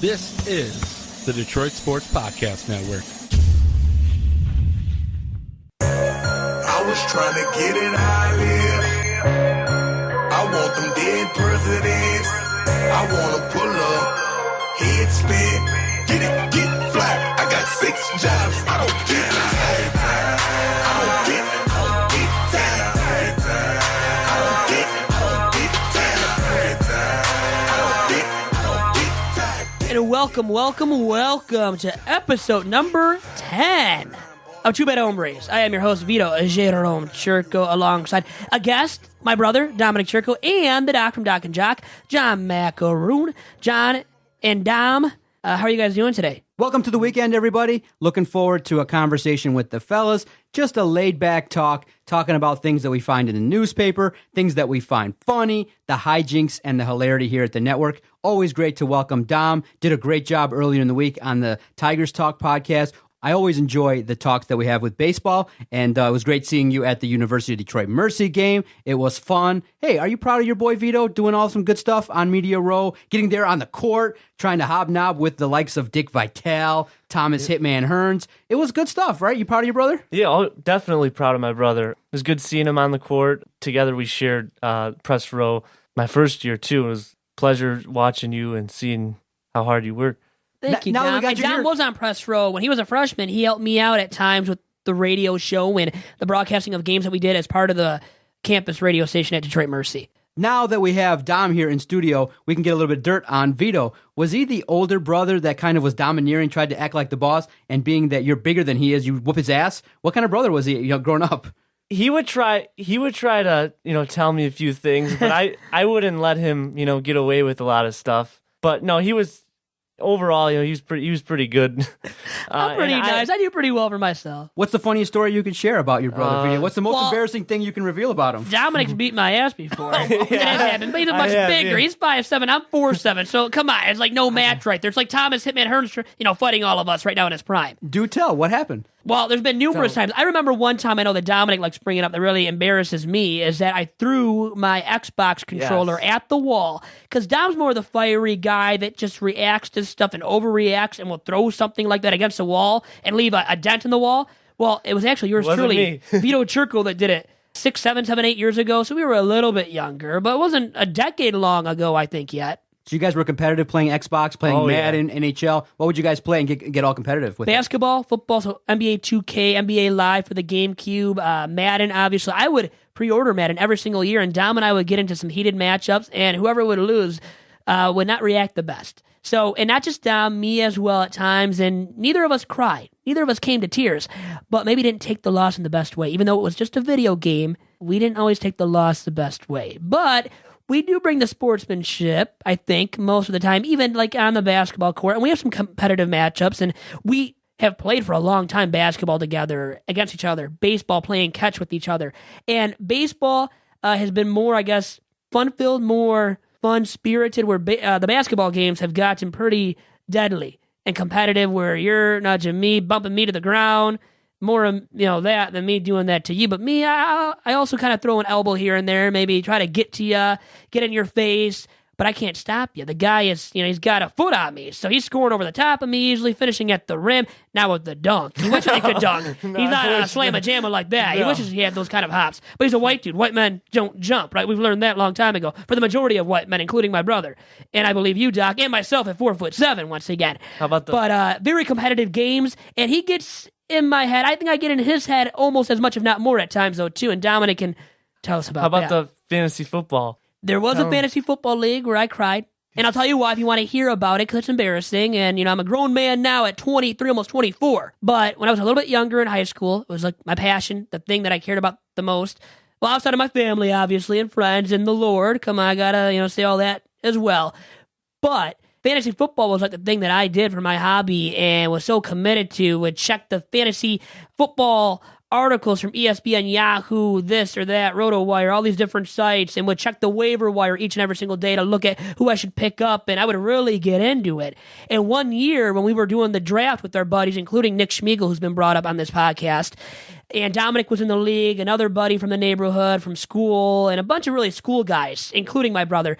This is the Detroit Sports Podcast Network. I was trying to get it how I live. I want them dead presidents. I want to pull up, head spin, get it, get flat. I got 6 jobs, I don't get time. I don't get time. And welcome to episode number 10 of Two Bad Hombres. I am your host, Vito Doc, alongside a guest, my brother, Dominic Chirco, and the doc from Doc and Jock, John Macaroon. John and Dom, how are you guys doing today? Welcome to the weekend, everybody. Looking forward to a conversation with the fellas. Just a laid-back talk, talking about things that we find in the newspaper, things that we find funny, the hijinks, and the hilarity here at the network. Always great to welcome Dom. Did a great job earlier in the week on the Tigers Talk podcast. I always enjoy the talks that we have with baseball, and it was great seeing you at the University of Detroit Mercy game. It was fun. Hey, are you proud of your boy Vito doing all some good stuff on Media Row, getting there on the court, trying to hobnob with the likes of Dick Vitale, Thomas Hitman Hearns? It was good stuff, right? You proud of your brother? Yeah, definitely proud of my brother. It was good seeing him on the court. Together we shared press row my first year, too. It was a pleasure watching you and seeing how hard you work. Thank you, Dom. Dom was on press row. When he was a freshman, he helped me out at times with the radio show and the broadcasting of games that we did as part of the campus radio station at Detroit Mercy. Now that we have Dom here in studio, we can get a little bit of dirt on Vito. Was he the older brother that kind of was domineering, tried to act like the boss, and being that you're bigger than he is, you whoop his ass? What kind of brother was he, growing up? He would try to, tell me a few things, but I wouldn't let him, get away with a lot of stuff. But no, he was overall, he was pretty good. I'm pretty nice. I do pretty well for myself. What's the funniest story you could share about your brother, Vito? What's the most embarrassing thing you can reveal about him? Dominic's beat my ass before. It happened, but he's much bigger. He's 5'7", I'm 4'7", so come on, it's like no match right there. It's like Thomas Hitman Hearns, fighting all of us right now in his prime. Do tell, what happened? Well, there's been numerous times. I remember one time I know that Dominic likes bringing up that really embarrasses me is that I threw my Xbox controller at the wall because Dom's more the fiery guy that just reacts to stuff and overreacts and will throw something like that against the wall and leave a dent in the wall. Well, it was actually yours truly, Vito Chirco, that did it 6, 7, 8 years ago, so we were a little bit younger, but it wasn't a decade long ago, I think, yet. So you guys were competitive playing Xbox, playing Madden, NHL. What would you guys play and get all competitive with? Basketball, football, so NBA 2K, NBA Live for the GameCube, Madden, obviously. I would pre-order Madden every single year, and Dom and I would get into some heated matchups, and whoever would lose would not react the best. So, and not just Dom, me as well at times, and neither of us cried. Neither of us came to tears, but maybe didn't take the loss in the best way. Even though it was just a video game, we didn't always take the loss the best way. But we do bring the sportsmanship, I think, most of the time, even like on the basketball court. And we have some competitive matchups, and we have played for a long time basketball together against each other, baseball playing catch with each other. And baseball has been more, I guess, fun-filled, more fun-spirited, where the basketball games have gotten pretty deadly and competitive, where you're nudging me, bumping me to the ground, more that than me doing that to you. But me, I also kind of throw an elbow here and there, maybe try to get to you, get in your face, but I can't stop you. The guy is, he's got a foot on me, so he's scoring over the top of me, usually finishing at the rim. Now with the dunk, he wishes he could dunk. He's not a slam-a-jammer like that. No. He wishes he had those kind of hops. But he's a white dude. White men don't jump, right? We've learned that a long time ago for the majority of white men, including my brother, and I believe you, Doc, and myself at 4'7" once again. How about that? But very competitive games, and he gets in my head. I think I get in his head almost as much, if not more, at times though too. And Dominic can tell us about that. How about the fantasy football? There was a fantasy football league where I cried. And I'll tell you why if you want to hear about it, because it's embarrassing. And, I'm a grown man now at 23, almost 24. But when I was a little bit younger in high school, it was like my passion, the thing that I cared about the most. Well, outside of my family, obviously, and friends and the Lord. Come on, I got to, say all that as well. But fantasy football was like the thing that I did for my hobby and was so committed to. Would check the fantasy football articles from ESPN, Yahoo, this or that, RotoWire, all these different sites, and would check the waiver wire each and every single day to look at who I should pick up, and I would really get into it. And one year when we were doing the draft with our buddies, including Nick Schmiegel, who's been brought up on this podcast, and Dominic was in the league, another buddy from the neighborhood, from school, and a bunch of really school guys, including my brother,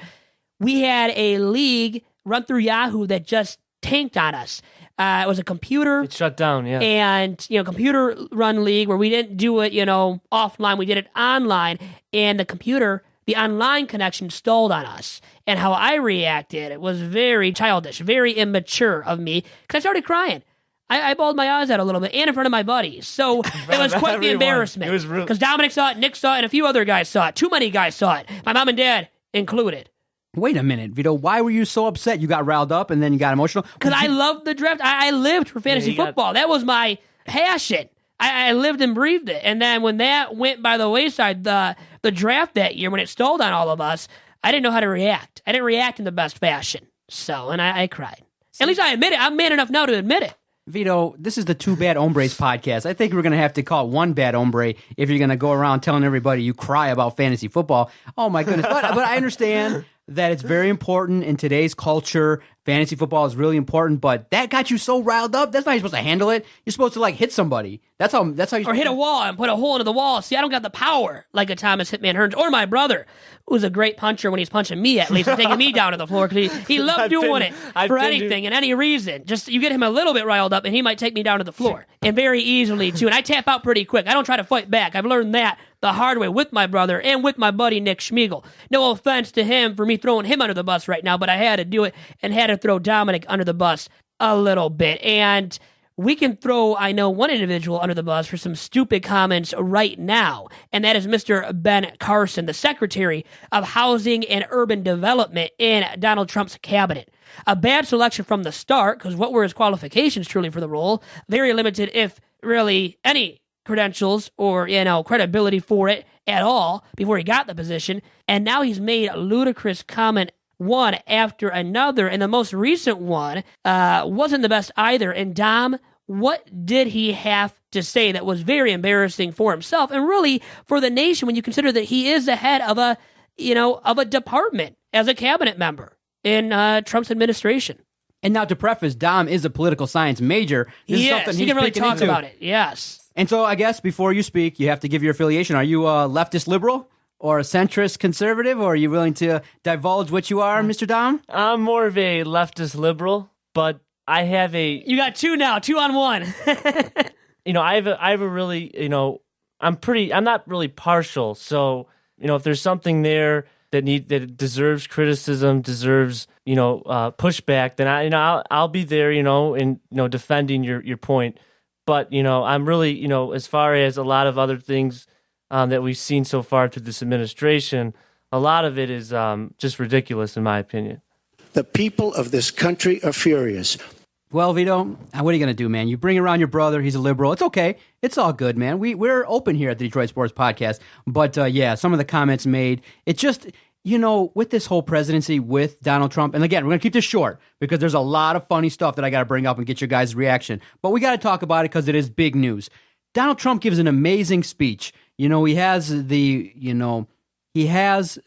we had a league run through Yahoo that just tanked on us. It was a computer. It shut down, yeah. And, computer run league where we didn't do it, offline. We did it online. And the online connection stalled on us. And how I reacted, it was very childish, very immature of me, because I started crying. I bawled my eyes out a little bit, and in front of my buddies. So it was quite the embarrassment. It was real. Because Dominic saw it, Nick saw it, and a few other guys saw it. Too many guys saw it. My mom and dad included. Wait a minute, Vito. Why were you so upset? You got riled up and then you got emotional? Because I loved the draft. I lived for fantasy football. That was my passion. I lived and breathed it. And then when that went by the wayside, the draft that year, when it stalled on all of us, I didn't know how to react. I didn't react in the best fashion. So, and I cried. At least I admit it. I'm man enough now to admit it. Vito, this is the Two Bad Hombres podcast. I think we're going to have to call it One Bad Hombre if you're going to go around telling everybody you cry about fantasy football. Oh, my goodness. But I understand that it's very important in today's culture. Fantasy football is really important, but that got you so riled up. That's not how you're supposed to handle it. You're supposed to hit somebody. That's how you. Or hit a wall and put a hole into the wall. See, I don't got the power like a Thomas Hitman Hearns or my brother, who's a great puncher when he's punching me, at least, and taking me down to the floor because he loved doing it for anything and any reason. Just you get him a little bit riled up, and he might take me down to the floor, and very easily too. And I tap out pretty quick. I don't try to fight back. I've learned that the hard way with my brother and with my buddy Nick Schmiegel. No offense to him for me throwing him under the bus right now, but I had to do it and had to throw Dominic under the bus a little bit. And we can throw, I know, one individual under the bus for some stupid comments right now, and that is Mr. Ben Carson, the Secretary of Housing and Urban Development in Donald Trump's cabinet. A bad selection from the start, because what were his qualifications truly for the role? Very limited, if really any credentials or, credibility for it at all before he got the position. And now he's made a ludicrous comment one after another, and the most recent one wasn't the best either. And Dom, what did he have to say that was very embarrassing for himself and really for the nation when you consider that he is the head of a department as a cabinet member in Trump's administration? And now to preface, Dom is a political science major. This is something he can really talk about it. Yes. And so I guess before you speak, you have to give your affiliation. Are you a leftist liberal? Or a centrist conservative, or are you willing to divulge what you are, Mr. Dom? I'm more of a leftist liberal, but I have a... You got two now, 2 on 1. I have a really, I'm not really partial. So, if there's something there that deserves criticism, deserves, pushback, then I'll be there, and defending your point. But, I'm really, as far as a lot of other things that we've seen so far through this administration, a lot of it is just ridiculous, in my opinion. The people of this country are furious. Well, Vito, what are you going to do, man? You bring around your brother. He's a liberal. It's okay. It's all good, man. We're open here at the Detroit Sports Podcast. But, some of the comments made, it just... with this whole presidency with Donald Trump, and again, we're going to keep this short because there's a lot of funny stuff that I got to bring up and get your guys' reaction. But we got to talk about it because it is big news. Donald Trump gives an amazing speech. He has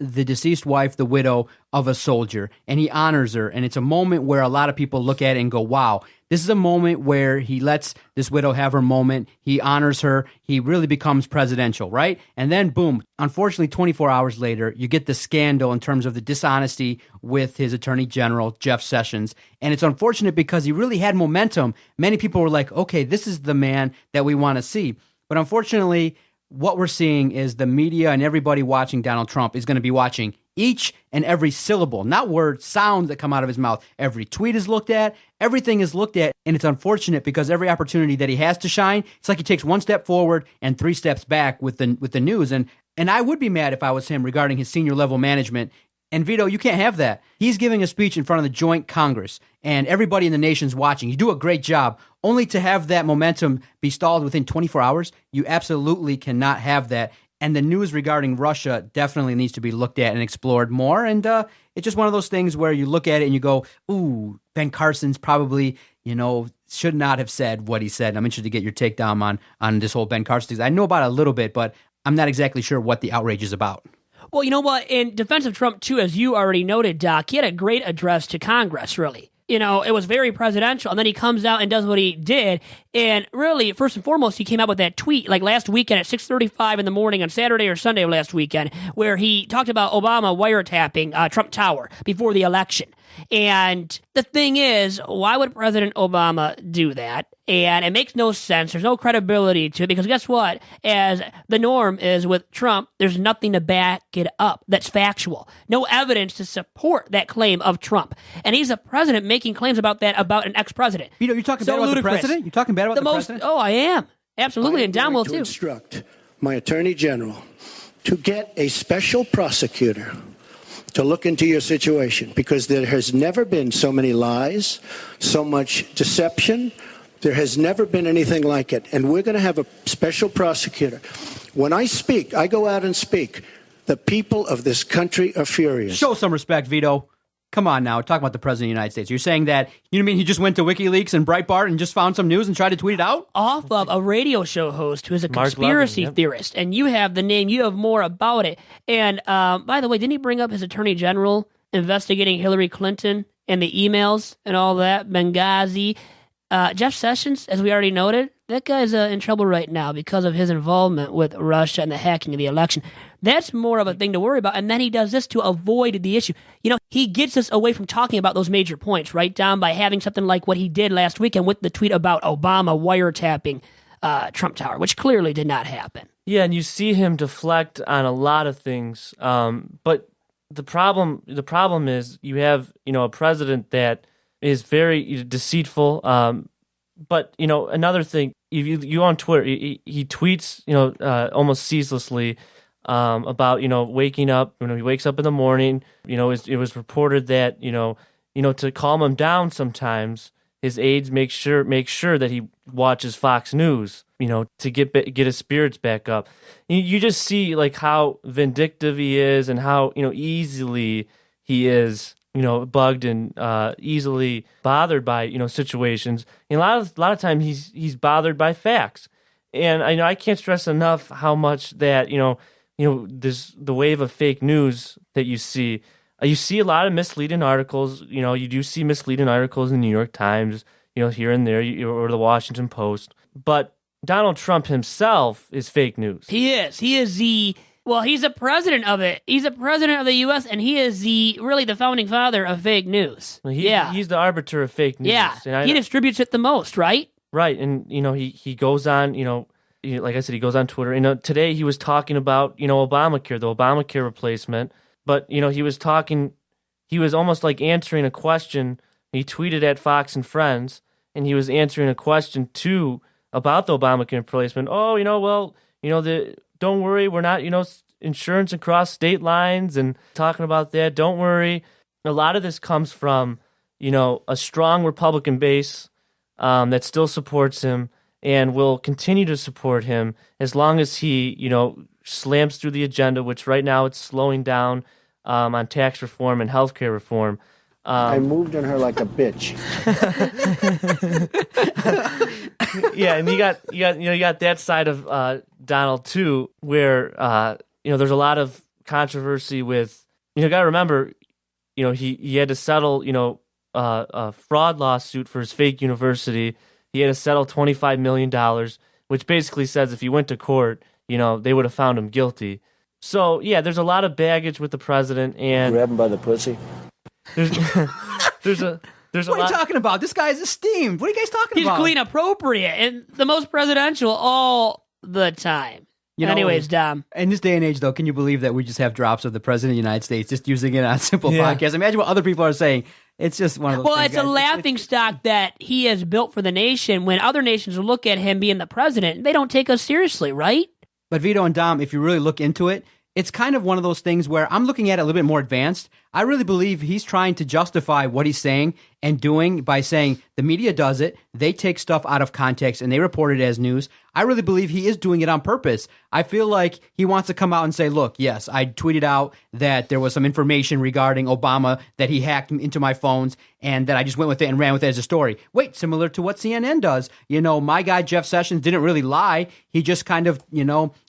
the deceased wife, the widow of a soldier, and he honors her. And it's a moment where a lot of people look at it and go, wow, this is a moment where he lets this widow have her moment. He honors her. He really becomes presidential, right? And then, boom, unfortunately, 24 hours later, you get the scandal in terms of the dishonesty with his attorney general, Jeff Sessions. And it's unfortunate because he really had momentum. Many people were like, okay, this is the man that we want to see. But unfortunately, what we're seeing is the media and everybody watching Donald Trump is going to be watching each and every syllable, not words, sounds that come out of his mouth. Every tweet is looked at, everything is looked at, and it's unfortunate because every opportunity that he has to shine, it's like he takes 1 step forward and 3 steps back with the news. And I would be mad if I was him regarding his senior level management. And Vito, you can't have that. He's giving a speech in front of the joint Congress, and everybody in the nation's watching. You do a great job. Only to have that momentum be stalled within 24 hours, you absolutely cannot have that. And the news regarding Russia definitely needs to be looked at and explored more. And it's just one of those things where you look at it and you go, ooh, Ben Carson's probably, should not have said what he said. I'm interested to get your take down on this whole Ben Carson thing. I know about it a little bit, but I'm not exactly sure what the outrage is about. Well, you know what? In defense of Trump, too, as you already noted, Doc, he had a great address to Congress, really. It was very presidential, and then he comes out and does what he did. And really, first and foremost, he came out with that tweet like last weekend at 6:35 in the morning on Saturday or Sunday of last weekend, where he talked about Obama wiretapping Trump Tower before the election. And the thing is, why would President Obama do that? And it makes no sense. There's no credibility to it because guess what? As the norm is with Trump, there's nothing to back it up that's factual. No evidence to support that claim of Trump. And he's a president making claims about that about an ex-president. You're talking bad about the president? You're talking bad about the president? Oh, I am. Absolutely. And Don will to too. Instruct my attorney general to get a special prosecutor to look into your situation because there has never been so many lies, so much deception. There has never been anything like it. And we're going to have a special prosecutor. When I speak, I go out and speak. The people of this country are furious. Show some respect, Vito. Come on now, talk about the President of the United States. You're saying that, you mean he just went to WikiLeaks and Breitbart and just found some news and tried to tweet it out? Off of a radio show host who is a Mark conspiracy Levin, yep. theorist. And you have the name, you have more about it. And by the way, didn't he bring up his attorney general investigating Hillary Clinton and the emails and all that? Benghazi. Jeff Sessions, as we already noted, that guy's in trouble right now because of his involvement with Russia and the hacking of the election. That's more of a thing to worry about. And then he does this to avoid the issue. He gets us away from talking about those major points, right, Dom, by having something like what he did last weekend with the tweet about Obama wiretapping Trump Tower, which clearly did not happen. Yeah, and you see him deflect on a lot of things. But the problem is you have, a president that is very deceitful. But, another thing, if you on Twitter, he tweets, almost ceaselessly about, waking up, when he wakes up in the morning, it was reported that, to calm him down sometimes, his aides make sure that he watches Fox News, to get his spirits back up. You just see like how vindictive he is and how, easily he is, bugged and easily bothered by, situations. And a lot of time he's bothered by facts. And I can't stress enough how much that, this the wave of fake news that you see. You see a lot of misleading articles. You do see misleading articles in the New York Times, here and there, or the Washington Post. But Donald Trump himself is fake news. He is. He's a president of it. He's a president of the U.S., and he is really the founding father of fake news. He's the arbiter of fake news. Yeah, and he distributes it the most, right? Right, and he goes on, like I said, he goes on Twitter. Today he was talking about Obamacare, the Obamacare replacement. But he was almost like answering a question. He tweeted at Fox and Friends, and he was answering a question too about the Obamacare replacement. Oh, don't worry, we're not, insurance across state lines and talking about that. Don't worry. A lot of this comes from, a strong Republican base that still supports him and will continue to support him as long as he, slams through the agenda, which right now it's slowing down on tax reform and healthcare reform. I moved on her like a bitch. Yeah, and you got that side of Donald too, where there's a lot of controversy with. Got to remember, he had to settle a fraud lawsuit for his fake university. He had to settle $25 million, which basically says if he went to court, they would have found him guilty. So yeah, there's a lot of baggage with the president, and Grab him by the pussy. there's a What are you talking about? This guy is esteemed. What are you guys talking He's about? clean appropriate and the most presidential all the time. Anyways, Dom. In this day and age, though, can you believe that we just have drops of the President of the United States just using it on a simple podcast? Imagine what other people are saying. It's just one of those Well, things, it's guys. a laughing stock that he has built for the nation when other nations look at him being the president. They don't take us seriously, right? But Vito and Dom, if you really look into it, it's kind of one of those things where I'm looking at it a little bit more advanced. I really believe he's trying to justify what he's saying and doing by saying the media does it. They take stuff out of context and they report it as news. I really believe he is doing it on purpose. I feel like he wants to come out and say, look, yes, I tweeted out that there was some information regarding Obama that he hacked into my phones and that I just went with it and ran with it as a story. Wait, similar to what CNN does. My guy Jeff Sessions didn't really lie. He just kind of,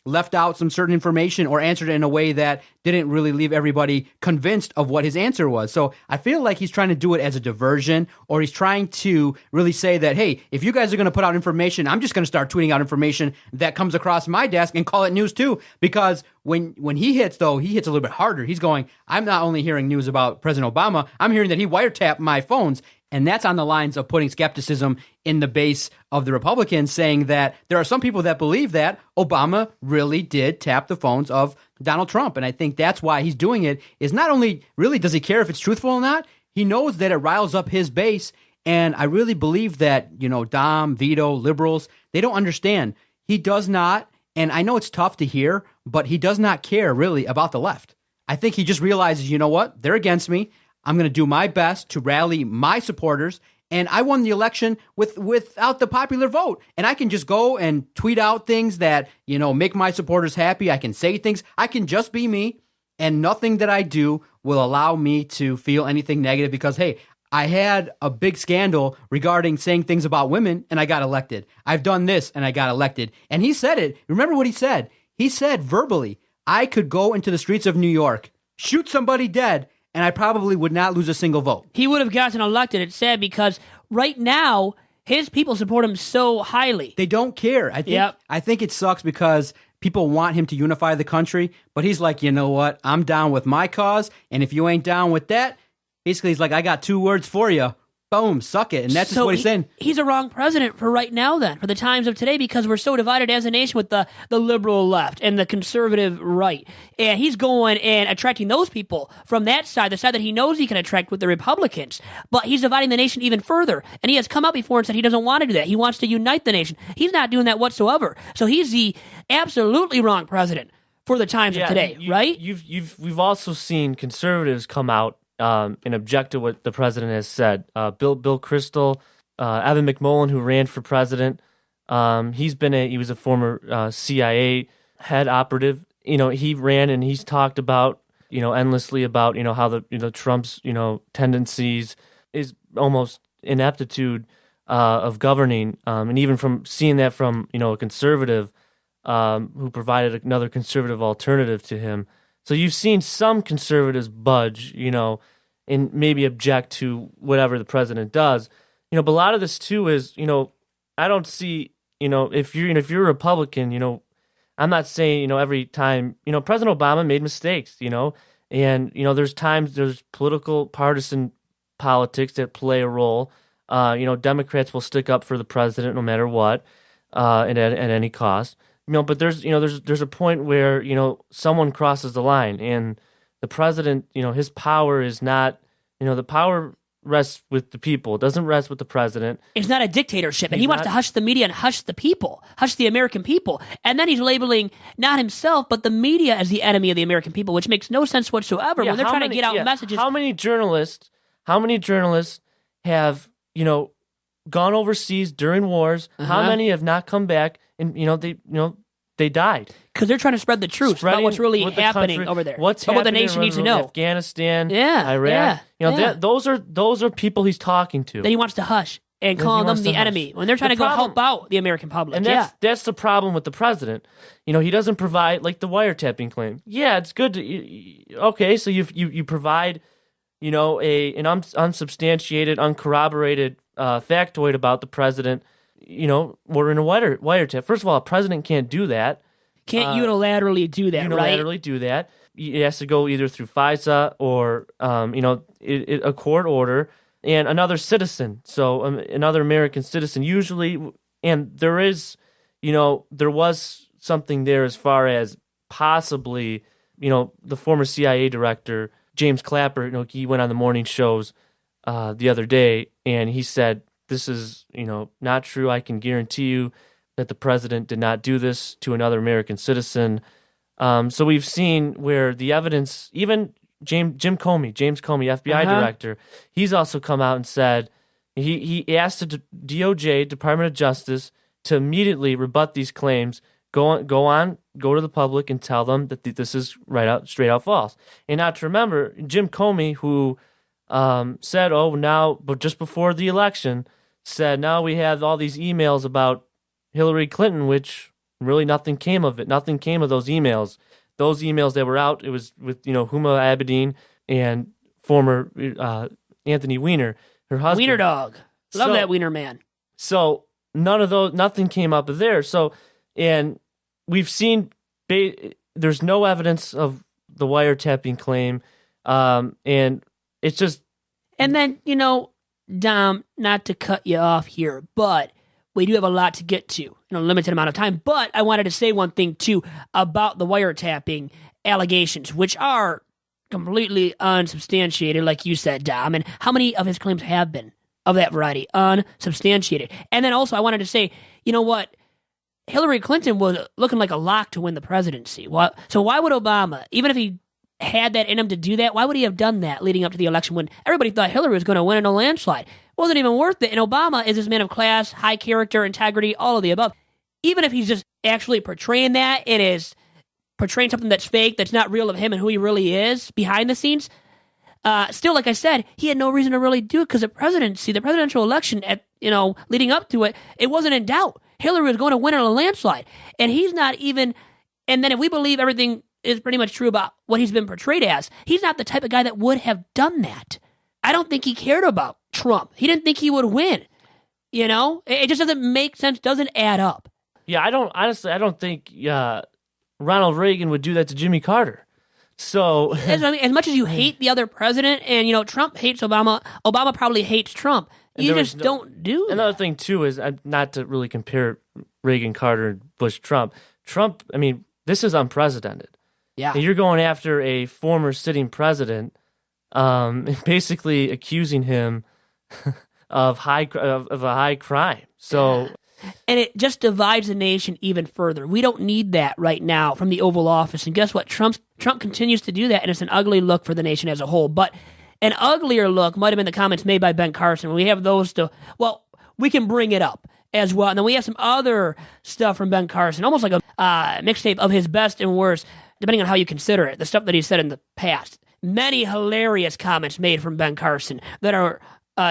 left out some certain information or answered it in a way that didn't really leave everybody convinced of what his answer was. So I feel like he's trying to do it as a diversion version, or he's trying to really say that, hey, if you guys are going to put out information, I'm just going to start tweeting out information that comes across my desk and call it news too. Because when he hits, though, he hits a little bit harder. He's going, I'm not only hearing news about President Obama, I'm hearing that he wiretapped my phones. And that's on the lines of putting skepticism in the base of the Republicans, saying that there are some people that believe that Obama really did tap the phones of Donald Trump. And I think that's why he's doing it, is not only really does he care if it's truthful or not, he knows that it riles up his base. And I really believe that, Dom, Vito, liberals, they don't understand. He does not, and I know it's tough to hear, but he does not care really about the left. I think he just realizes, you know what? They're against me. I'm going to do my best to rally my supporters, and I won the election without the popular vote. And I can just go and tweet out things that, make my supporters happy. I can say things. I can just be me, and nothing that I do will allow me to feel anything negative because, hey, I had a big scandal regarding saying things about women, and I got elected. I've done this, and I got elected. And he said it. Remember what he said? He said verbally, I could go into the streets of New York, shoot somebody dead, and I probably would not lose a single vote. He would have gotten elected, it's sad, because right now, his people support him so highly. They don't care. I think it sucks because people want him to unify the country, but he's like, you know what? I'm down with my cause, and if you ain't down with that, basically he's like, I got 2 words for you. Boom, suck it. And that's just what he's saying. He's a wrong president for right now then, for the times of today, because we're so divided as a nation with the liberal left and the conservative right. And he's going and attracting those people from that side, the side that he knows he can attract with the Republicans. But he's dividing the nation even further. And he has come out before and said he doesn't want to do that. He wants to unite the nation. He's not doing that whatsoever. So he's the absolutely wrong president for the times of today, right? We've also seen conservatives come out and object to what the president has said. Bill Kristol, Evan McMullen, who ran for president, he was a former CIA head operative. He ran and he's talked about, endlessly about, how the Trump's, tendencies, is almost ineptitude of governing, and even from seeing that from, a conservative who provided another conservative alternative to him. So you've seen some conservatives budge, and maybe object to whatever the president does, but a lot of this too is, I don't see, if you're a Republican, I'm not saying, every time, President Obama made mistakes, and, there's political partisan politics that play a role. Democrats will stick up for the president no matter what, and at any cost. But there's a point where, someone crosses the line, and the president, his power is not, the power rests with the people. It doesn't rest with the president. It's not a dictatorship, and he wants to hush the media and hush the people, hush the American people. And then he's labeling not himself, but the media as the enemy of the American people, which makes no sense whatsoever when they're trying to get out messages. How many journalists have, gone overseas during wars? How many have not come back and, they died? Because they're trying to spread the truth about what's really happening over there. What's what the happening nation needs to know. Afghanistan, Iraq. Those are people he's talking to. That he wants to hush and call them the enemy when they're trying to go help out the American public. And that's the problem with the president. He doesn't provide, like the wiretapping claim. Yeah, it's good to, okay, so you provide, an unsubstantiated, uncorroborated factoid about the president. We're in a wiretap. First of all, a president can't do that. Can't unilaterally do that, right? Unilaterally do that. It has to go either through FISA or, a court order and another citizen. So another American citizen usually, and there is, there was something there as far as possibly, the former CIA director, James Clapper, he went on the morning shows the other day and he said, this is, not true. I can guarantee you that the president did not do this to another American citizen. So we've seen where the evidence, even James Comey, FBI director, he's also come out and said he asked the DOJ, Department of Justice, to immediately rebut these claims. Go to the public and tell them that this is straight out false. And not to remember, Jim Comey, who said, but just before the election, said, now we have all these emails about Hillary Clinton, which really nothing came of it. Nothing came of those emails. Those emails that were out, it was with, Huma Abedin and former Anthony Weiner. her husband. Wiener dog. Love So- that wiener man. So nothing came up of there. So, and we've seen, there's no evidence of the wiretapping claim. And it's just, And then, Dom, not to cut you off here, but we do have a lot to get to in a limited amount of time. But I wanted to say one thing, too, about the wiretapping allegations, which are completely unsubstantiated, like you said, Dom. And how many of his claims have been of that variety? Unsubstantiated. And then also, I wanted to say, you know what? Hillary Clinton was looking like a lock to win the presidency. So why would Obama, even if he had that in him to do that, why would he have done that leading up to the election when everybody thought Hillary was going to win in a landslide? It wasn't even worth it. And Obama is this man of class, high character, integrity, all of the above. Even if he's just actually portraying that and is portraying something that's fake, that's not real of him and who he really is behind the scenes, still, like I said, he had no reason to really do it because the presidential election, leading up to it, it wasn't in doubt. Hillary was going to win in a landslide. And he's not even, and then if we believe everything is pretty much true about what he's been portrayed as, he's not the type of guy that would have done that. I don't think he cared about Trump. He didn't think he would win. It just doesn't make sense, doesn't add up. yeah, I don't think Ronald Reagan would do that to Jimmy Carter. So As much as you hate the other president and, Trump hates Obama, Obama probably hates Trump. You just don't do that. Another thing, too, is not to really compare Reagan, Carter, and Bush, Trump. This is unprecedented. Yeah. And you're going after a former sitting president, basically accusing him of a high crime. So, And it just divides the nation even further. We don't need that right now from the Oval Office. And guess what? Trump continues to do that, and it's an ugly look for the nation as a whole. But an uglier look might have been the comments made by Ben Carson. We have those we can bring it up as well. And then we have some other stuff from Ben Carson, almost like a mixtape of his best and worst, depending on how you consider it, the stuff that he said in the past. Many hilarious comments made from Ben Carson that are,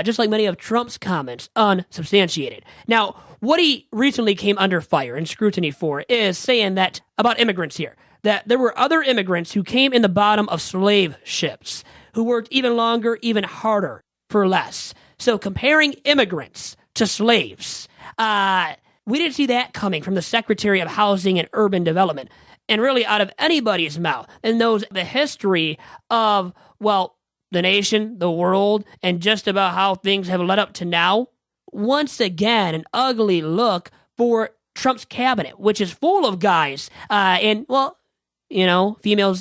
just like many of Trump's comments, unsubstantiated. Now, what he recently came under fire and scrutiny for is saying that, about immigrants here, that there were other immigrants who came in the bottom of slave ships, who worked even longer, even harder, for less. So comparing immigrants to slaves, we didn't see that coming from the Secretary of Housing and Urban Development, and really out of anybody's mouth, and knows the history of, the nation, the world, and just about how things have led up to now. Once again, an ugly look for Trump's cabinet, which is full of guys, females,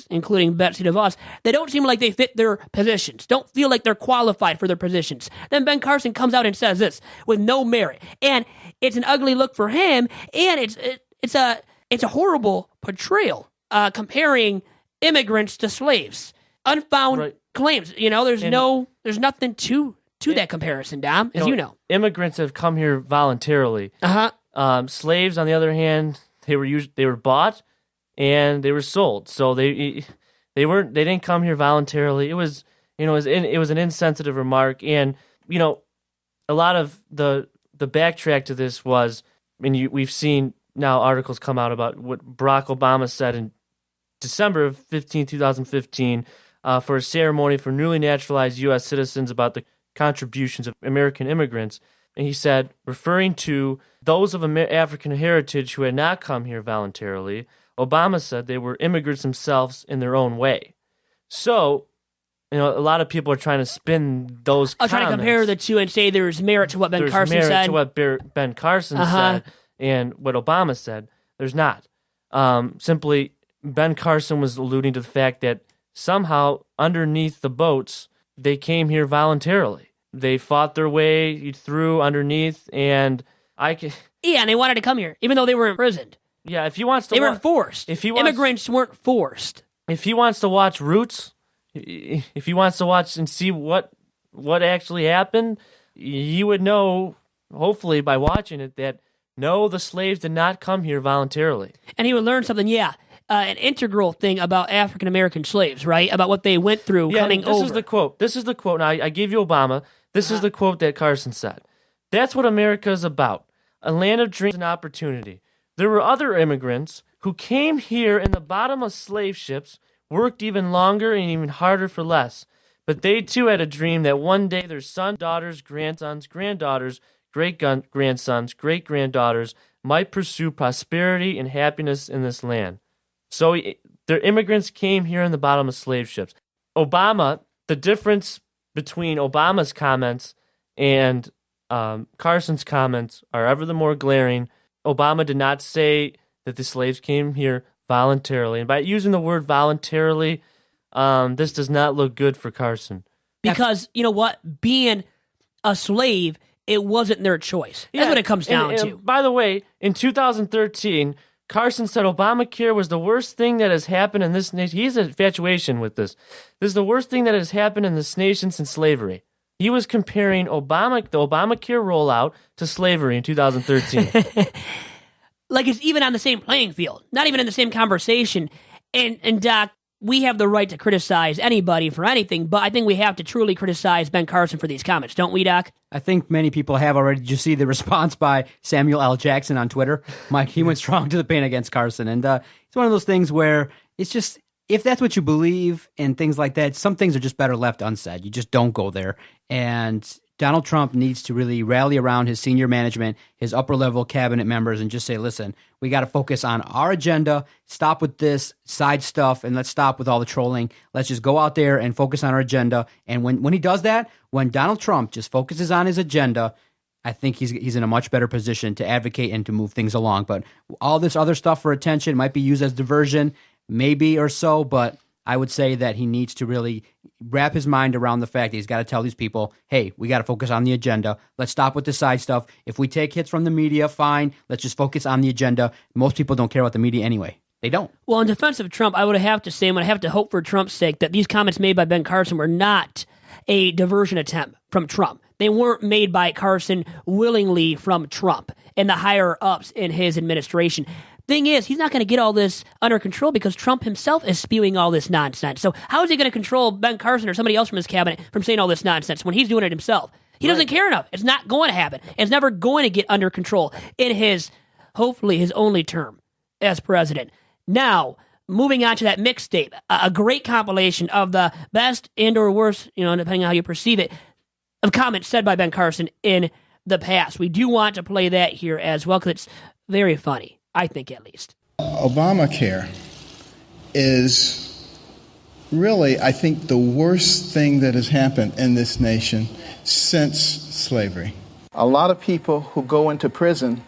including Betsy DeVos, they don't seem like they fit their positions, don't feel like they're qualified for their positions. Then Ben Carson comes out and says this with no merit. And it's an ugly look for him, and it's a horrible portrayal, comparing immigrants to slaves. Unfound claims. There's nothing to that comparison, Dom, as you know. Immigrants have come here voluntarily. Slaves, on the other hand, they were bought and they were sold. So they didn't come here voluntarily. It was an insensitive remark, and a lot of the backtrack to this was, we've seen now articles come out about what Barack Obama said in December of 2015, for a ceremony for newly naturalized U.S. citizens about the contributions of American immigrants. And he said, referring to those of African heritage who had not come here voluntarily, Obama said they were immigrants themselves in their own way. So, a lot of people are trying to spin those comments. Trying to compare the two and say there's merit to what Ben Carson said. There's merit to what Ben Carson said and what Obama said. There's not. Simply, Ben Carson was alluding to the fact that somehow underneath the boats, they came here voluntarily. They fought their way through underneath, and and they wanted to come here, even though they were imprisoned. Yeah, if he wants to, they weren't forced. Immigrants weren't forced. If he wants to watch Roots, if he wants to watch and see what actually happened, he would know, hopefully by watching it, that no, the slaves did not come here voluntarily. And he would learn something. An integral thing about African American slaves, right? About what they went through coming over. This is the quote. Now, I gave you Obama. This is the quote that Carson said. That's what America is about. A land of dreams and opportunity. There were other immigrants who came here in the bottom of slave ships, worked even longer and even harder for less. but they too had a dream that one day their sons, daughters, grandsons, granddaughters, great-grandsons, great-granddaughters might pursue prosperity and happiness in this land. So their immigrants came here in the bottom of slave ships. Obama, the difference between Obama's comments and Carson's comments are ever the more glaring. Obama did not say that the slaves came here voluntarily. And by using the word voluntarily, this does not look good for Carson. Because, you know what? Being a slave, it wasn't their choice. That's what it comes down to. By the way, in 2013, Carson said Obamacare was the worst thing that has happened in this nation. He has an infatuation with this. This is the worst thing that has happened in this nation since slavery. He was comparing the Obamacare rollout to slavery in 2013. Like it's even on the same playing field, not even in the same conversation. And Doc, we have the right to criticize anybody for anything, but I think we have to truly criticize Ben Carson for these comments, don't we, Doc? I think many people have already. Did you see the response by Samuel L. Jackson on Twitter? Mike, he went strong to the paint against Carson. And it's one of those things where it's just, if that's what you believe and things like that, some things are just better left unsaid. You just don't go there. And Donald Trump needs to really rally around his senior management, his upper-level cabinet members, and just say, listen, we got to focus on our agenda, stop with this side stuff, and let's stop with all the trolling. Let's just go out there and focus on our agenda. And when he does that, when Donald Trump just focuses on his agenda, I think he's in a much better position to advocate and to move things along. But all this other stuff for attention might be used as diversion, maybe or so, but I would say that he needs to really wrap his mind around the fact that he's got to tell these people, hey, we got to focus on the agenda. Let's stop with the side stuff. If we take hits from the media, fine. Let's just focus on the agenda. Most people don't care about the media anyway. They don't. Well, in defense of Trump, I would have to say, and I have to hope for Trump's sake, that these comments made by Ben Carson were not a diversion attempt from Trump. They weren't made by Carson willingly from Trump and the higher-ups in his administration. Thing is, he's not going to get all this under control because Trump himself is spewing all this nonsense. So how is he going to control Ben Carson or somebody else from his cabinet from saying all this nonsense when he's doing it himself? He doesn't care enough. It's not going to happen. It's never going to get under control in hopefully his only term as president. Now, moving on to that mixtape, a great compilation of the best and or worst, depending on how you perceive it, of comments said by Ben Carson in the past. We do want to play that here as well because it's very funny. I think at least. Obamacare is really, I think, the worst thing that has happened in this nation since slavery. A lot of people who go into prison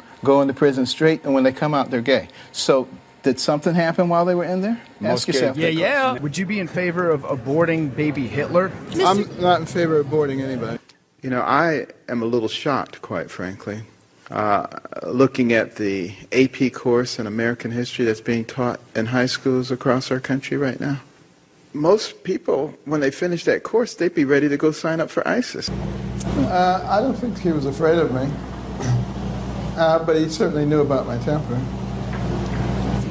straight, and when they come out, they're gay. So did something happen while they were in there? Ask yourself that question. Yeah. Would you be in favor of aborting baby Hitler? I'm not in favor of aborting anybody. I am a little shocked, quite frankly. Looking at the AP course in American history that's being taught in high schools across our country right now. Most people, when they finish that course, they'd be ready to go sign up for ISIS. I don't think he was afraid of me, but he certainly knew about my temper.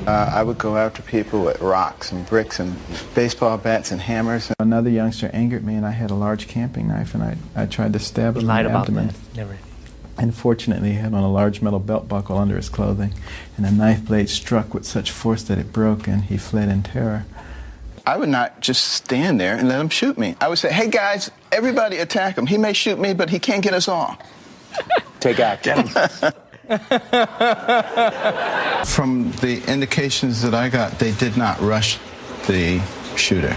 I would go after people with rocks and bricks and baseball bats and hammers. Another youngster angered me, and I had a large camping knife, and I tried to stab him in the abdomen. Unfortunately, he had on a large metal belt buckle under his clothing, and the knife blade struck with such force that it broke, and he fled in terror. I would not just stand there and let him shoot me. I would say, hey, guys, everybody attack him. He may shoot me, but he can't get us all. Take action. From the indications that I got, they did not rush the shooter.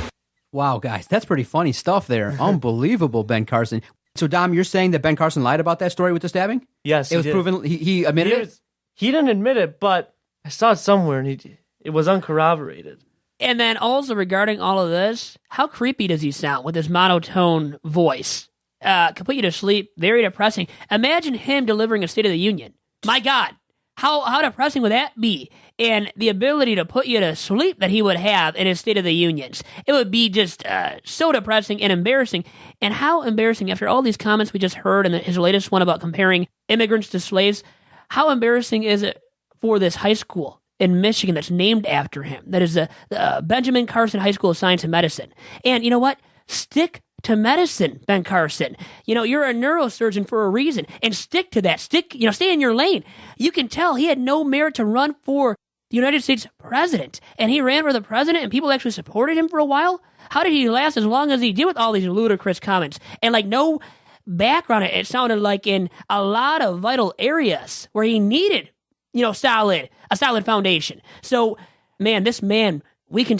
Wow, guys, that's pretty funny stuff there. Unbelievable, Ben Carson. So, Dom, you're saying that Ben Carson lied about that story with the stabbing? Yes, it was proven. He admitted it. He didn't admit it, but I saw it somewhere, and it was uncorroborated. And then also regarding all of this, how creepy does he sound with his monotone voice? Can put you to sleep. Very depressing. Imagine him delivering a State of the Union. My God, how depressing would that be? And the ability to put you to sleep that he would have in his State of the Unions. It would be just so depressing and embarrassing. And how embarrassing, after all these comments we just heard and his latest one about comparing immigrants to slaves, how embarrassing is it for this high school in Michigan that's named after him? That is the Benjamin Carson High School of Science and Medicine. And you know what? Stick to medicine, Ben Carson. You're a neurosurgeon for a reason, and stick to that. Stay in your lane. You can tell he had no merit to run for the United States president, and he ran for the president, and people actually supported him for a while. How did he last as long as he did with all these ludicrous comments? And like no background, it sounded like in a lot of vital areas where he needed, a solid foundation. So, man, this man, we can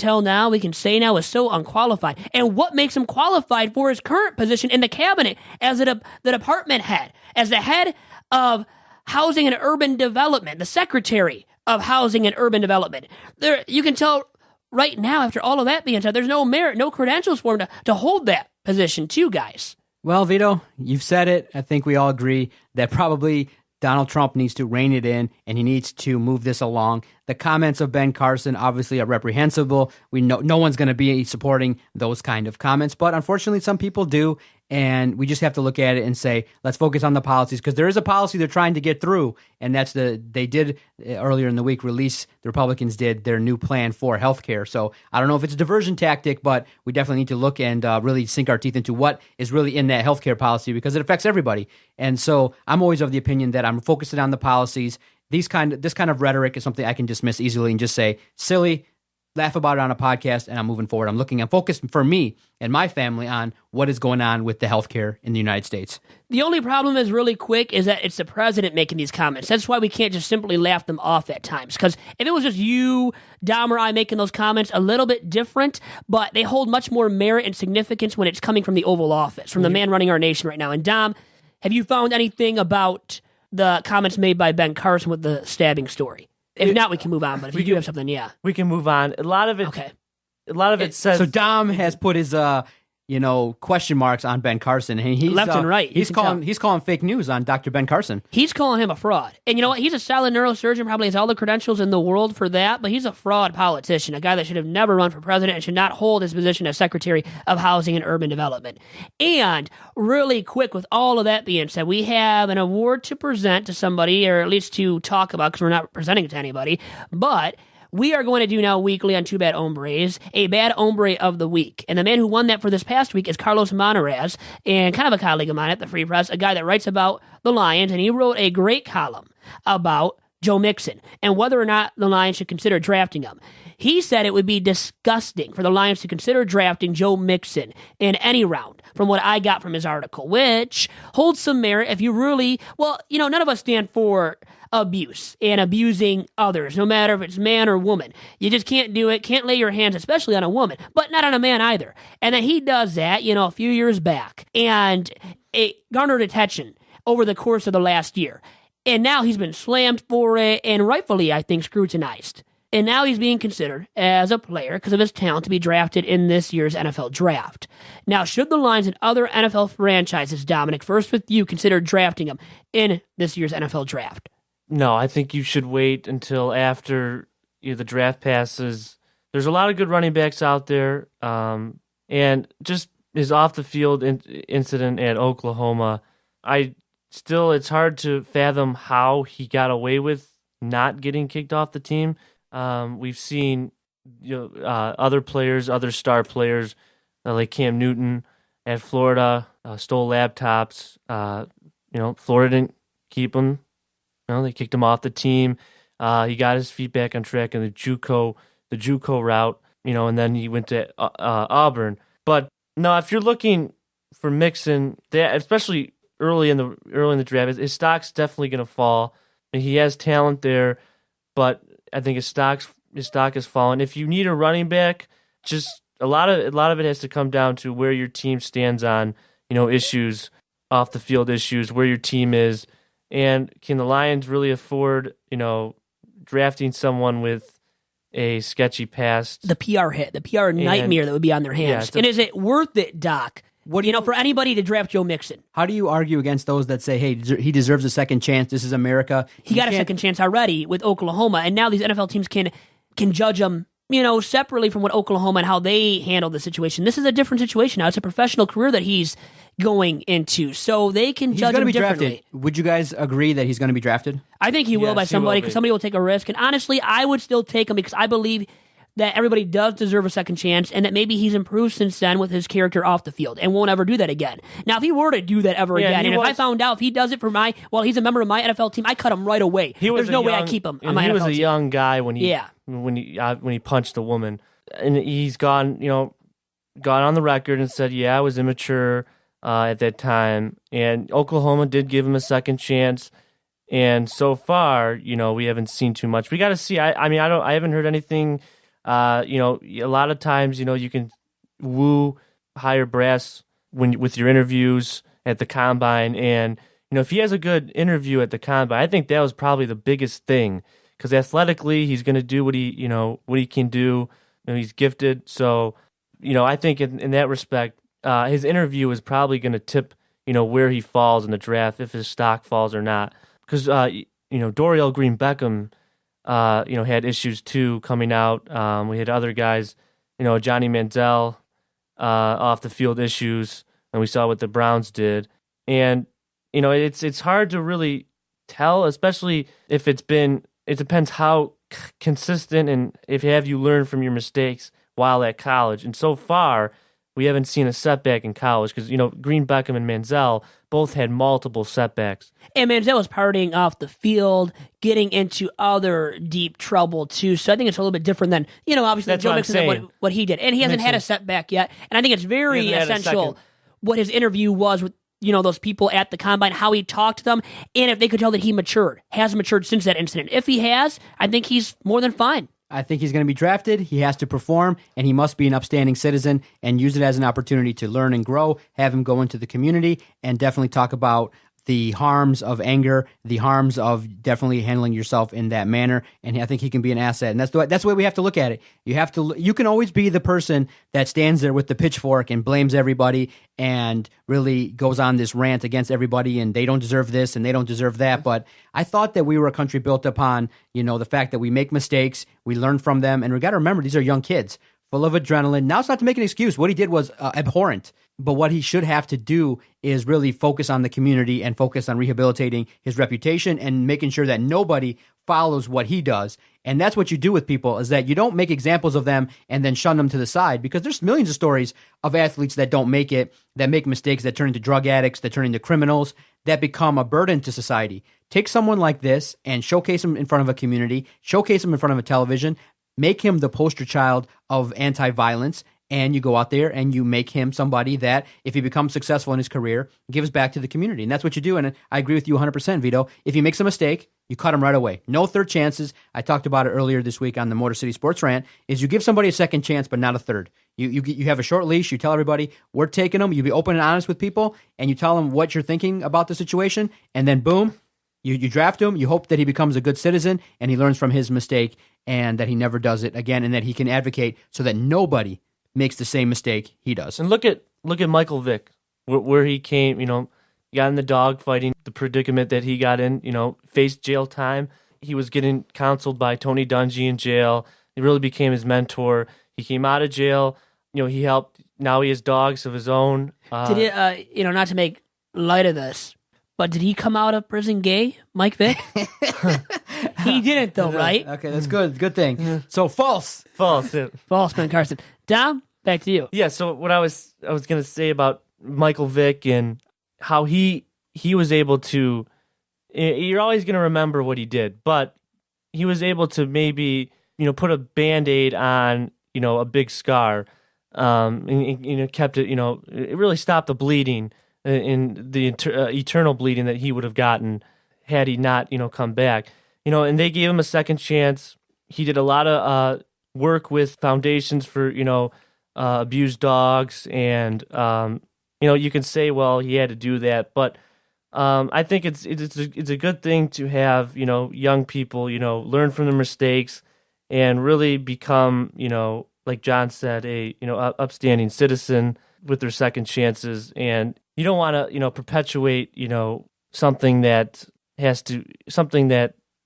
say now is so unqualified. And what makes him qualified for his current position in the cabinet as the department head, as the head of Housing and Urban Development, the Secretary of Housing and Urban Development. There, you can tell right now, after all of that being said, there's no merit, no credentials for him to hold that position too, guys. Well, Vito, you've said it. I think we all agree that probably Donald Trump needs to rein it in, and he needs to move this along. The comments of Ben Carson obviously are reprehensible. We know no one's going to be supporting those kind of comments, but unfortunately some people do, and we just have to look at it and say, let's focus on the policies, because there is a policy they're trying to get through, and that's they did earlier in the week the Republicans did their new plan for healthcare. So I don't know if it's a diversion tactic, but we definitely need to look and really sink our teeth into what is really in that healthcare policy, because it affects everybody. And so I'm always of the opinion that I'm focusing on the policies. This kind of rhetoric is something I can dismiss easily and just say, silly, laugh about it on a podcast, and I'm moving forward. I'm focused for me and my family on what is going on with the healthcare in the United States. The only problem is really quick is that it's the president making these comments. That's why we can't just simply laugh them off at times. Because if it was just you, Dom, or I making those comments, a little bit different, but they hold much more merit and significance when it's coming from the Oval Office, from the man running our nation right now. And Dom, have you found anything about the comments made by Ben Carson with the stabbing story? If not, we can move on. But if you do have something, yeah, we can move on. A lot of it says. So Dom has put his question marks on Ben Carson, and he's left and right. He's calling fake news on Dr. Ben Carson. He's calling him a fraud. And you know what? He's a solid neurosurgeon, probably has all the credentials in the world for that, but he's a fraud politician, a guy that should have never run for president and should not hold his position as Secretary of Housing and Urban Development. And really quick, with all of that being said, we have an award to present to somebody, or at least to talk about, because we're not presenting it to anybody, but we are going to do now weekly on Two Bad Hombres, a Bad Hombre of the Week. And the man who won that for this past week is Carlos Monarrez, and kind of a colleague of mine at the Free Press, a guy that writes about the Lions, and he wrote a great column about Joe Mixon and whether or not the Lions should consider drafting him. He said it would be disgusting for the Lions to consider drafting Joe Mixon in any round, from what I got from his article, which holds some merit if you really, none of us stand for abuse and abusing others, no matter if it's man or woman. You just can't do it, can't lay your hands, especially on a woman, but not on a man either. And then he does that, a few years back, and it garnered attention over the course of the last year. And now he's been slammed for it, and rightfully, I think, scrutinized. And now he's being considered as a player, because of his talent, to be drafted in this year's NFL draft. Now, should the Lions and other NFL franchises, Dominic, first with you, consider drafting him in this year's NFL draft? No, I think you should wait until after the draft passes. There's a lot of good running backs out there, and just his off-the-field incident at Oklahoma, it's hard to fathom how he got away with not getting kicked off the team. We've seen other players, other star players, like Cam Newton at Florida, stole laptops. Florida didn't keep him. They kicked him off the team. He got his feet back on track in the JUCO route, and then he went to Auburn. But no, if you're looking for Mixon, especially early in the draft, his stock's definitely going to fall. He has talent there, but I think his stock has fallen. If you need a running back, just a lot of it has to come down to where your team stands on issues, off the field issues, where your team is. And can the Lions really afford, drafting someone with a sketchy past? The PR hit, the PR nightmare that would be on their hands. And is it worth it, Doc, for anybody to draft Joe Mixon? How do you argue against those that say, hey, he deserves a second chance, this is America? He got a second chance already with Oklahoma, and now these NFL teams can judge him, separately from what Oklahoma and how they handled the situation. This is a different situation now. It's a professional career that he's going into, so they can judge him differently. Drafted. Would you guys agree that he's going to be drafted? I think he will by somebody, because somebody will take a risk. And honestly, I would still take him because I believe that everybody does deserve a second chance and that maybe he's improved since then with his character off the field and won't ever do that again. Now, if he were to do that ever again, and if I found out if he does it for he's a member of my NFL team, I cut him right away. There's no way I keep him on my NFL team. He was a young guy when he punched the woman. And he's gone on the record and said, I was immature at that time. And Oklahoma did give him a second chance. And so far, we haven't seen too much. We got to see. I haven't heard anything. A lot of times, you can woo higher brass with your interviews at the combine, and if he has a good interview at the combine, I think that was probably the biggest thing, because athletically, he's going to do what he can do. He's gifted, so I think in that respect, his interview is probably going to tip where he falls in the draft, if his stock falls or not, because Dorial Green Beckham. Had issues too coming out. We had other guys, Johnny Manziel, off the field issues, and we saw what the Browns did. And it's hard to really tell, especially if it depends how consistent and if you learned from your mistakes while at college. And so far, we haven't seen a setback in college because Green Beckham and Manziel both had multiple setbacks. And Manziel was partying off the field, getting into other deep trouble too. So I think it's a little bit different than obviously Joe Mixon, what he did, and he hasn't had a setback yet. And I think it's very essential what his interview was with those people at the combine, how he talked to them, and if they could tell that he has matured since that incident. If he has, I think he's more than fine. I think he's going to be drafted. He has to perform, and he must be an upstanding citizen and use it as an opportunity to learn and grow, have him go into the community, and definitely talk about the harms of anger, the harms of definitely handling yourself in that manner. And I think he can be an asset. And that's the way we have to look at it. You can always be the person that stands there with the pitchfork and blames everybody and really goes on this rant against everybody and they don't deserve this and they don't deserve that. But I thought that we were a country built upon, the fact that we make mistakes, we learn from them, and we got to remember these are young kids full of adrenaline. Now it's not to make an excuse. What he did was abhorrent. But what he should have to do is really focus on the community and focus on rehabilitating his reputation and making sure that nobody follows what he does. And that's what you do with people, is that you don't make examples of them and then shun them to the side, because there's millions of stories of athletes that don't make it, that make mistakes, that turn into drug addicts, that turn into criminals, that become a burden to society. Take someone like this and showcase him in front of a community, showcase him in front of a television, make him the poster child of anti-violence, and you go out there and you make him somebody that, if he becomes successful in his career, gives back to the community. And that's what you do. And I agree with you 100%, Vito. If he makes a mistake, you cut him right away. No third chances. I talked about it earlier this week on the Motor City Sports Rant, is you give somebody a second chance, but not a third. You have a short leash. You tell everybody, we're taking them. You be open and honest with people, and you tell them what you're thinking about the situation, and then boom, you draft him. You hope that he becomes a good citizen, and he learns from his mistake, and that he never does it again, and that he can advocate so that nobody makes the same mistake he does. And look at Michael Vick, where he came, got in the dog fighting, the predicament that he got in, faced jail time. He was getting counseled by Tony Dungy in jail. He really became his mentor. He came out of jail. He helped. Now he has dogs of his own. Did it, not to make light of this, but did he come out of prison gay, Mike Vick? He didn't, though, right? Okay, that's good. Good thing. So false. Yeah. False, Ben Carson. Dom, back to you. Yeah. So what I was going to say about Michael Vick and how he was able to. You're always going to remember what he did, but he was able to maybe put a Band-Aid on a big scar, and kept it. It really stopped the bleeding, in the eternal bleeding that he would have gotten had he not come back. And they gave him a second chance. He did a lot of work with foundations for abused dogs, and you can say, well, he had to do that, but I think it's a good thing to have young people learn from their mistakes and really become like John said, a upstanding citizen with their second chances. And you don't want to perpetuate something that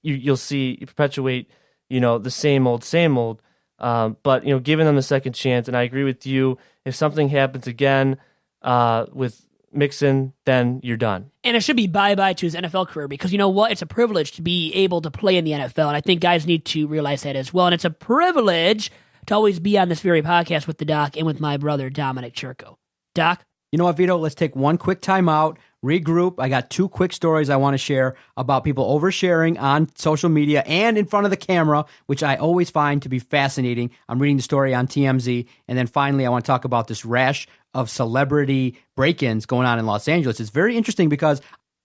you'll see perpetuate the same old. But giving them a second chance. And I agree with you. If something happens again with Mixon, then you're done. And it should be bye-bye to his NFL career, because you know what? It's a privilege to be able to play in the NFL, and I think guys need to realize that as well. And it's a privilege to always be on this very podcast with the Doc and with my brother, Dominic Chirco. Doc? You know what, Vito? Let's take one quick time out, regroup. I got 2 quick stories I want to share about people oversharing on social media and in front of the camera, which I always find to be fascinating. I'm reading the story on TMZ. And then finally, I want to talk about this rash of celebrity break-ins going on in Los Angeles. It's very interesting because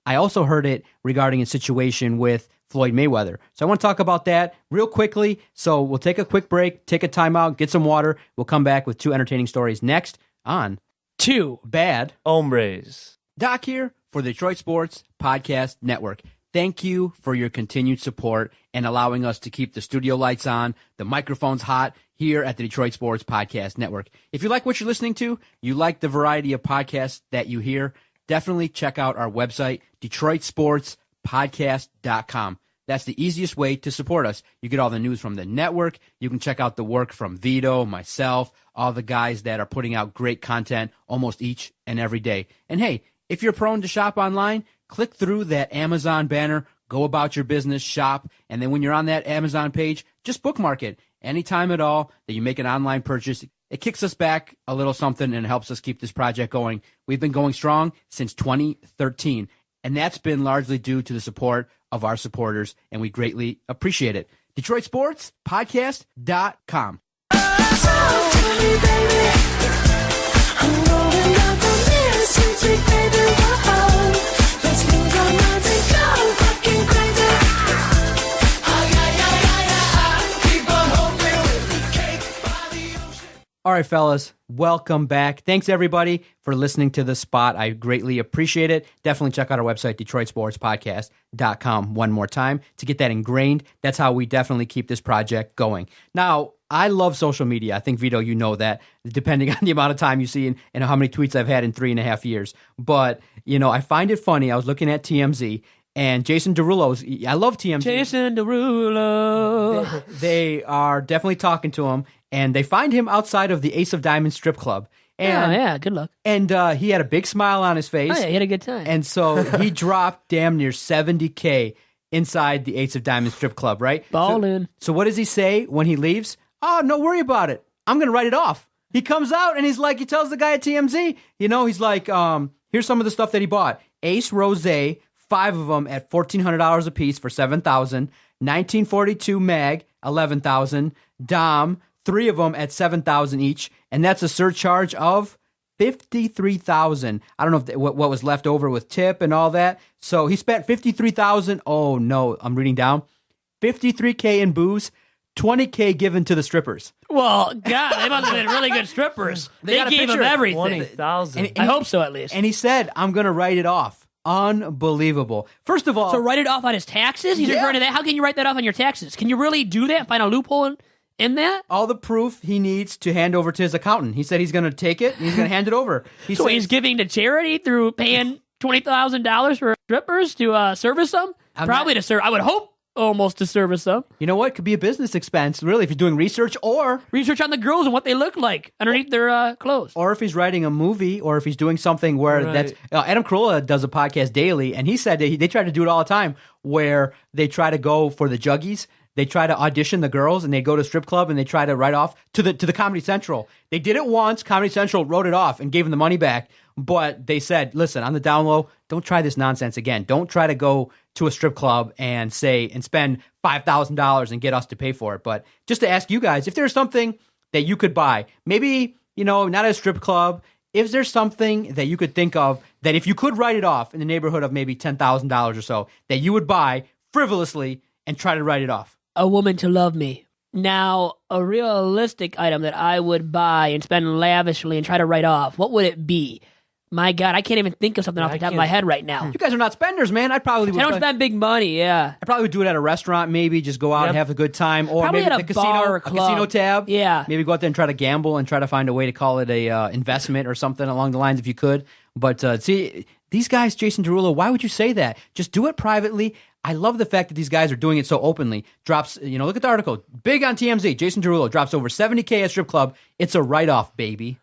I also heard it regarding a situation with Floyd Mayweather. So I want to talk about that real quickly. So we'll take a quick break, take a timeout, get some water. We'll come back with 2 entertaining stories next on 2 Bad Hombres. Doc here for the Detroit Sports Podcast Network. Thank you for your continued support and allowing us to keep the studio lights on, the microphones hot here at the Detroit Sports Podcast Network. If you like what you're listening to, you like the variety of podcasts that you hear, definitely check out our website, DetroitSportsPodcast.com. That's the easiest way to support us. You get all the news from the network. You can check out the work from Vito, myself, all the guys that are putting out great content almost each and every day. And hey, if you're prone to shop online, click through that Amazon banner, go about your business, shop, and then when you're on that Amazon page, just bookmark it. Anytime at all that you make an online purchase, it kicks us back a little something and helps us keep this project going. We've been going strong since 2013, and that's been largely due to the support of our supporters, and we greatly appreciate it. DetroitSportsPodcast.com. All right, fellas, welcome back. Thanks, everybody, for listening to The Spot. I greatly appreciate it. Definitely check out our website, DetroitSportsPodcast.com, one more time to get that ingrained. That's how we definitely keep this project going. Now, I love social media. I think, Vito, you know that, depending on the amount of time you see and how many tweets I've had in 3.5 years. But, you know, I find it funny. I was looking at TMZ, and Jason Derulo's, I love TMZ. Jason Derulo. They are definitely talking to him. And they find him outside of the Ace of Diamonds strip club. And, yeah, good luck. And he had a big smile on his face. Oh, yeah, he had a good time. And so he dropped damn near $70K inside the Ace of Diamonds strip club, right? Ballin'. So what does he say when he leaves? Oh, no worry about it. I'm going to write it off. He comes out and he's like, he tells the guy at TMZ, you know, he's like, here's some of the stuff that he bought. Ace Rosé, 5 of them at $1,400 a piece for $7,000. 1942 Mag, $11,000. Dom, 3 of them at $7,000 each, and that's a surcharge of $53,000. I don't know if what was left over with tip and all that. So he spent $53,000. Oh no, I'm reading down. $53K in booze, $20K given to the strippers. Well, God, they must have been really good strippers. They gave him everything. $20,000. I hope so, at least. And he said, "I'm going to write it off." Unbelievable. First of all, so write it off on his taxes. He's referring to that. How can you write that off on your taxes? Can you really do that? Find a loophole in that? All the proof he needs to hand over to his accountant. He said he's going to take it and he's going to hand it over. He's giving to charity through paying $20,000 for strippers to service them? To serve. I would hope almost to service them. You know what? Could be a business expense, really, if you're doing research or... research on the girls and what they look like underneath their clothes. Or if he's writing a movie or if he's doing something where that's... Adam Carolla does a podcast daily, and he said that they try to do it all the time, where they try to go for the juggies. They try to audition the girls, and they go to a strip club, and they try to write off to the Comedy Central. They did it once. Comedy Central wrote it off and gave them the money back. But they said, listen, on the down low, don't try this nonsense again. Don't try to go to a strip club and spend $5,000 and get us to pay for it. But just to ask you guys, if there's something that you could buy, maybe, not at a strip club, if there's something that you could think of that if you could write it off in the neighborhood of maybe $10,000 or so, that you would buy frivolously and try to write it off. A woman to love me. Now, a realistic item that I would buy and spend lavishly and try to write off, what would it be? My God, I can't even think of something off the top of my head right now. You guys are not spenders, man. I don't spend big money, yeah. I probably would do it at a restaurant, maybe just go out and have a good time. Or probably maybe at the bar or casino tab. Yeah. Maybe go out there and try to gamble and try to find a way to call it a investment or something along the lines if you could. But see, these guys, Jason Derulo, why would you say that? Just do it privately. I love the fact that these guys are doing it so openly. Drops, look at the article. Big on TMZ. Jason Derulo drops over $70K at strip club. It's a write-off, baby.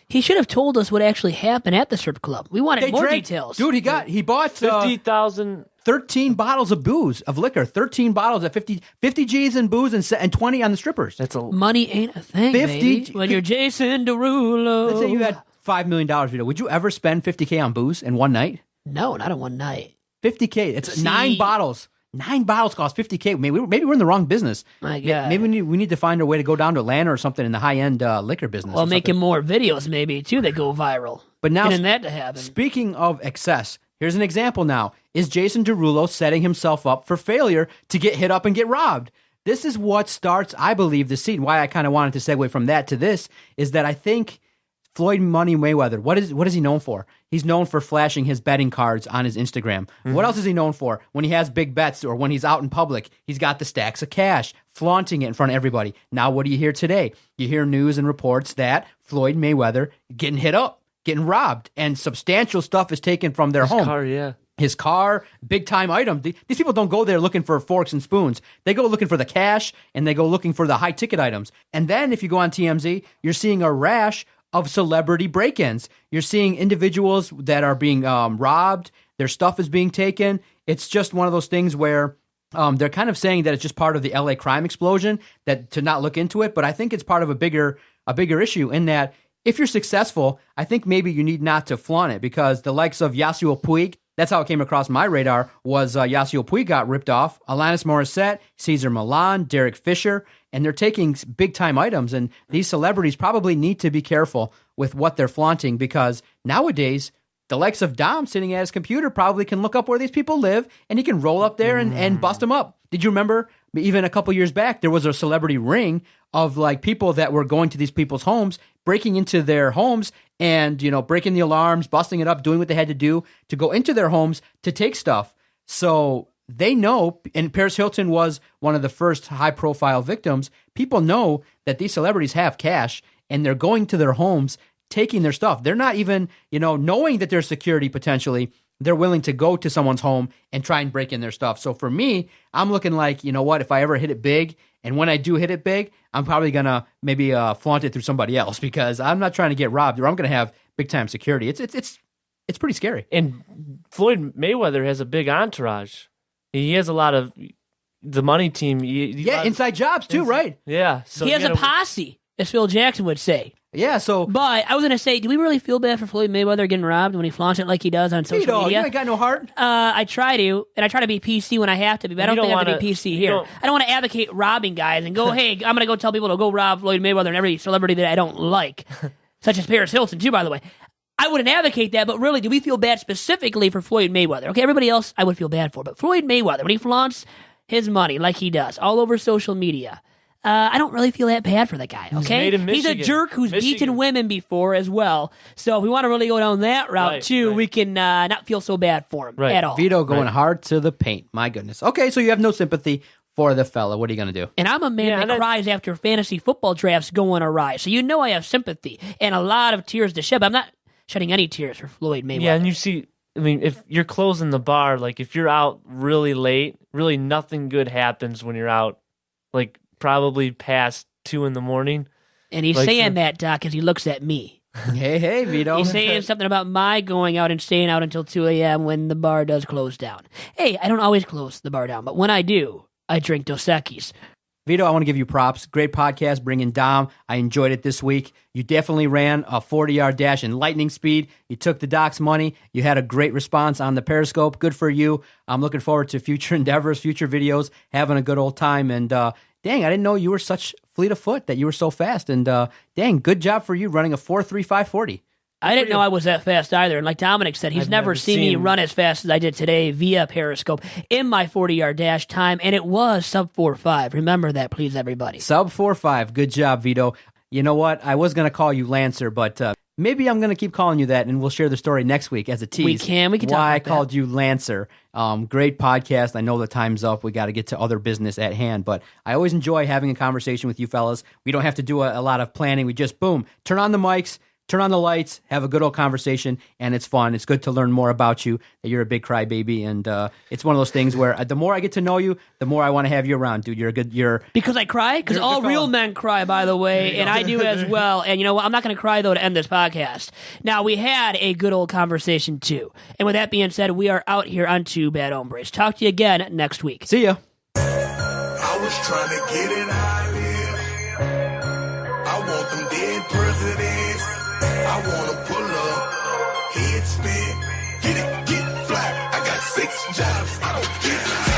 He should have told us what actually happened at the strip club. We wanted more details. Dude, he bought $50,000 13 bottles of booze, of liquor, 13 bottles at 50 G's in booze and 20 on the strippers. That's a money ain't a thing, 50 baby. When you're Jason Derulo. Let's say you had $5 million, Vito. Would you ever spend $50K on booze in one night? No, not in one night. $50K. It's 9 bottles. 9 bottles cost $50K. Maybe we're in the wrong business. My God. Maybe we need to find a way to go down to Atlanta or something in the high-end liquor business. Well, making more videos maybe, too, that go viral. But now, and that to happen. Speaking of excess, here's an example now. Is Jason Derulo setting himself up for failure to get hit up and get robbed? This is what starts, I believe, the seed. Why I kind of wanted to segue from that to this is that I think Floyd Money Mayweather, what is he known for? He's known for flashing his betting cards on his Instagram. What else is he known for? When he has big bets or when he's out in public, he's got the stacks of cash, flaunting it in front of everybody. Now, what do you hear today? You hear news and reports that Floyd Mayweather getting hit up, getting robbed, and substantial stuff is taken from their home. His car, big-time item. These people don't go there looking for forks and spoons. They go looking for the cash, and they go looking for the high-ticket items. And then, if you go on TMZ, you're seeing a rash of celebrity break-ins. You're seeing individuals that are being robbed. Their stuff is being taken. It's just one of those things where they're kind of saying that it's just part of the LA crime explosion, that to not look into it. But I think it's part of a bigger issue in that if you're successful, I think maybe you need not to flaunt it, because the likes of Yasiel Puig, that's how it came across my radar, was Yasiel Puig got ripped off, Alanis Morissette, Cesar Millan, Derek Fisher, and they're taking big-time items, and these celebrities probably need to be careful with what they're flaunting, because nowadays, the likes of Dom sitting at his computer probably can look up where these people live, and he can roll up there and bust them up. Did you remember, even a couple years back, there was a celebrity ring of like people that were going to these people's homes, breaking into their homes and, breaking the alarms, busting it up, doing what they had to do to go into their homes to take stuff. So they know, and Paris Hilton was one of the first high-profile victims. People know that these celebrities have cash, and they're going to their homes, taking their stuff. They're not even, knowing that there's security potentially, they're willing to go to someone's home and try and break in their stuff. So for me, I'm looking like, if I ever hit it big, and when I do hit it big, I'm probably going to maybe flaunt it through somebody else, because I'm not trying to get robbed, or I'm going to have big-time security. It's pretty scary. And Floyd Mayweather has a big entourage. He has a lot of the money team. Inside jobs too, right? Yeah. So he has a posse, as Phil Jackson would say. Yeah, so... But I was going to say, do we really feel bad for Floyd Mayweather getting robbed when he flaunts it like he does on social media? You ain't got no heart? I try to, and I try to be PC when I have to be, but I don't think I have to be PC here. I don't want to advocate robbing guys and go, hey, I'm going to go tell people to go rob Floyd Mayweather and every celebrity that I don't like, such as Paris Hilton, too, by the way. I wouldn't advocate that, but really, do we feel bad specifically for Floyd Mayweather? Okay, everybody else I would feel bad for, but Floyd Mayweather, when he flaunts his money like he does all over social media, I don't really feel that bad for the guy, okay? He's a jerk who's beaten women before as well. So if we want to really go down that route, too, we can not feel so bad for him at all. Vito going hard to the paint. My goodness. Okay, so you have no sympathy for the fella. What are you going to do? And I'm a man that cries after fantasy football drafts going awry. So I have sympathy and a lot of tears to shed. But I'm not shedding any tears for Floyd Mayweather. Yeah, and you see... if you're closing the bar, like if you're out really late, really nothing good happens when you're out, like probably past 2 a.m. And he's saying that, Doc, as he looks at me. Hey, Vito. He's saying something about my going out and staying out until 2 a.m. when the bar does close down. Hey, I don't always close the bar down, but when I do, I drink Dos Equis. Vito, I want to give you props. Great podcast, bringing Dom. I enjoyed it this week. You definitely ran a 40-yard dash in lightning speed. You took the Doc's money. You had a great response on the Periscope. Good for you. I'm looking forward to future endeavors, future videos, having a good old time. And dang, I didn't know you were such fleet of foot, that you were so fast. And dang, good job for you running a 4.3540. I didn't know I was that fast either. And like Dominic said, he's never seen me run as fast as I did today via Periscope in my 40-yard dash time, and it was sub 4.5. Remember that, please, everybody. Sub 4.5. Good job, Vito. You know what? I was going to call you Lancer, but maybe I'm going to keep calling you that, and we'll share the story next week as a tease. We can talk about why I called you Lancer. Great podcast. I know the time's up. We got to get to other business at hand, but I always enjoy having a conversation with you fellas. We don't have to do a lot of planning. We just, boom, turn on the mics, turn on the lights, have a good old conversation, and it's fun. It's good to learn more about you, that you're a big crybaby, and it's one of those things where the more I get to know you, the more I want to have you around, dude. Because I cry? Because all real men cry, by the way, and I do as well. And you know what? I'm not going to cry, though, to end this podcast. Now, we had a good old conversation, too. And with that being said, we are out here on Two Bad Hombres. Talk to you again next week. See ya. I was trying to get it how I live. I want them dead presidents. I want to pull up, head spin, get it, get fly. I got 6 jobs, I don't care.